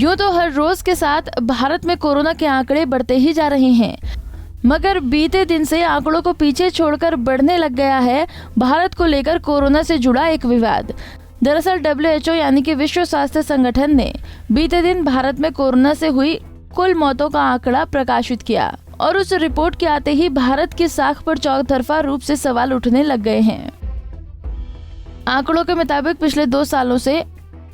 यूं तो हर रोज के साथ भारत में कोरोना के आंकड़े बढ़ते ही जा रहे हैं, मगर बीते दिन से आंकड़ों को पीछे छोड़कर बढ़ने लग गया है भारत को लेकर कोरोना से जुड़ा एक विवाद। दरअसल WHO यानी कि विश्व स्वास्थ्य संगठन ने बीते दिन भारत में कोरोना से हुई कुल मौतों का आंकड़ा प्रकाशित किया और उस रिपोर्ट के आते ही भारत की साख पर चौतरफा रूप से सवाल उठने लग गए हैं। आंकड़ों के मुताबिक पिछले 2 सालों से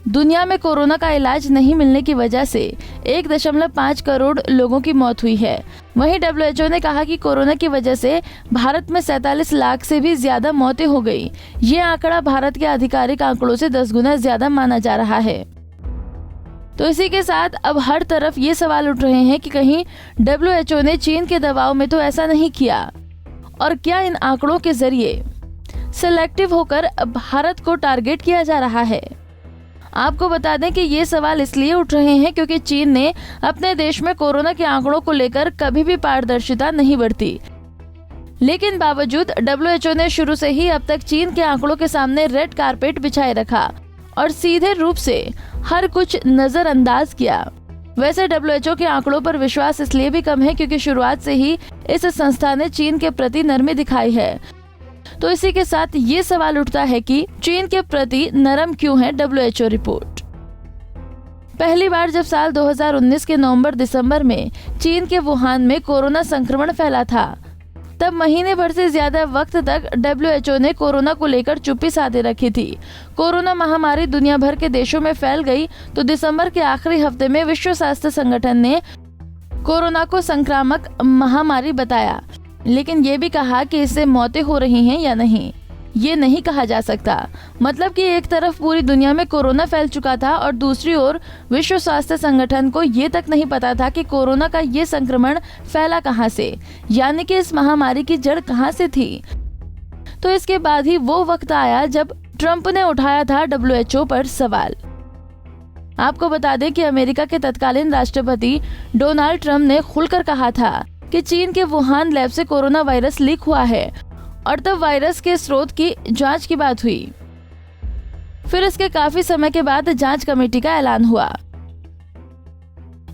दुनिया में कोरोना का इलाज नहीं मिलने की वजह से 1.5 करोड़ लोगों की मौत हुई है। वहीं WHO ने कहा कि कोरोना की वजह से भारत में 47 लाख से भी ज्यादा मौतें हो गई। ये आंकड़ा भारत के आधिकारिक आंकड़ों से 10 गुना ज्यादा माना जा रहा है। तो इसी के साथ अब हर तरफ ये सवाल उठ रहे हैं कि कहीं WHO ने चीन के दबाव में तो ऐसा नहीं किया, और क्या इन आंकड़ों के जरिए सिलेक्टिव होकर भारत को टारगेट किया जा रहा है। आपको बता दें कि ये सवाल इसलिए उठ रहे हैं क्योंकि चीन ने अपने देश में कोरोना के आंकड़ों को लेकर कभी भी पारदर्शिता नहीं बरती, लेकिन बावजूद WHO ने शुरू से ही अब तक चीन के आंकड़ों के सामने रेड कारपेट बिछाए रखा और सीधे रूप से हर कुछ नजरअंदाज किया। वैसे WHO के आंकड़ों पर विश्वास इसलिए भी कम है क्योंकि शुरुआत से ही इस संस्था ने चीन के प्रति नरमी दिखाई है। तो इसी के साथ ये सवाल उठता है कि चीन के प्रति नरम क्यों है WHO रिपोर्ट। पहली बार जब साल 2019 के नवंबर-दिसंबर में चीन के वुहान में कोरोना संक्रमण फैला था, तब महीने भर से ज्यादा वक्त तक WHO ने कोरोना को लेकर चुप्पी साधे रखी थी। कोरोना महामारी दुनिया भर के देशों में फैल गई तो दिसंबर के आखिरी हफ्ते में विश्व स्वास्थ्य संगठन ने कोरोना को संक्रामक महामारी बताया, लेकिन ये भी कहा कि इससे मौतें हो रही हैं या नहीं, ये नहीं कहा जा सकता। मतलब कि एक तरफ पूरी दुनिया में कोरोना फैल चुका था और दूसरी ओर विश्व स्वास्थ्य संगठन को ये तक नहीं पता था कि कोरोना का ये संक्रमण फैला कहां से, यानी कि इस महामारी की जड़ कहां से थी। तो इसके बाद ही वो वक्त आया जब ट्रंप ने उठाया था WHO पर सवाल। आपको बता दें कि अमेरिका के तत्कालीन राष्ट्रपति डोनाल्ड ट्रंप ने खुलकर कहा था कि चीन के वुहान लैब से कोरोना वायरस लीक हुआ है और तब वायरस के स्रोत की जांच की बात हुई। फिर इसके काफी समय के बाद जांच कमेटी का ऐलान हुआ।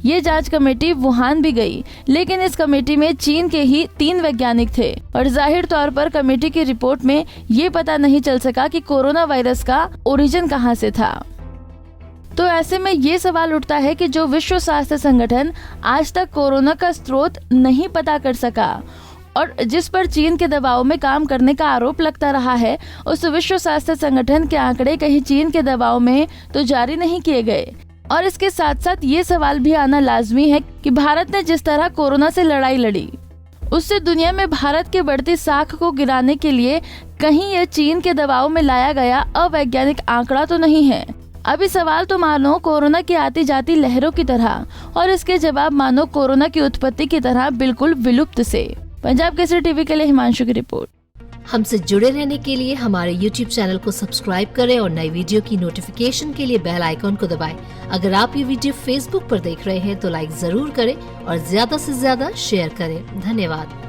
ये जांच कमेटी वुहान भी गई, लेकिन इस कमेटी में चीन के ही 3 वैज्ञानिक थे और जाहिर तौर पर कमेटी की रिपोर्ट में ये पता नहीं चल सका कि कोरोना वायरस का ओरिजिन कहां से था। तो ऐसे में ये सवाल उठता है कि जो विश्व स्वास्थ्य संगठन आज तक कोरोना का स्रोत नहीं पता कर सका और जिस पर चीन के दबाव में काम करने का आरोप लगता रहा है, उस विश्व स्वास्थ्य संगठन के आंकड़े कहीं चीन के दबाव में तो जारी नहीं किए गए। और इसके साथ साथ ये सवाल भी आना लाजमी है कि भारत ने जिस तरह कोरोना से लड़ाई लड़ी, उससे दुनिया में भारत के बढ़ती साख को गिराने के लिए कहीं ये चीन के दबाव में लाया गया अवैज्ञानिक आंकड़ा तो नहीं है। अभी सवाल तो मानो कोरोना की आती जाती लहरों की तरह और इसके जवाब मानो कोरोना की उत्पत्ति की तरह बिल्कुल विलुप्त से। पंजाब केसरी टीवी के लिए हिमांशु की रिपोर्ट। हमसे जुड़े रहने के लिए हमारे YouTube चैनल को सब्सक्राइब करें और नई वीडियो की नोटिफिकेशन के लिए बेल आइकॉन को दबाएं। अगर आप ये वीडियो Facebook पर देख रहे हैं तो लाइक जरूर करें और ज्यादा से ज्यादा शेयर करें। धन्यवाद।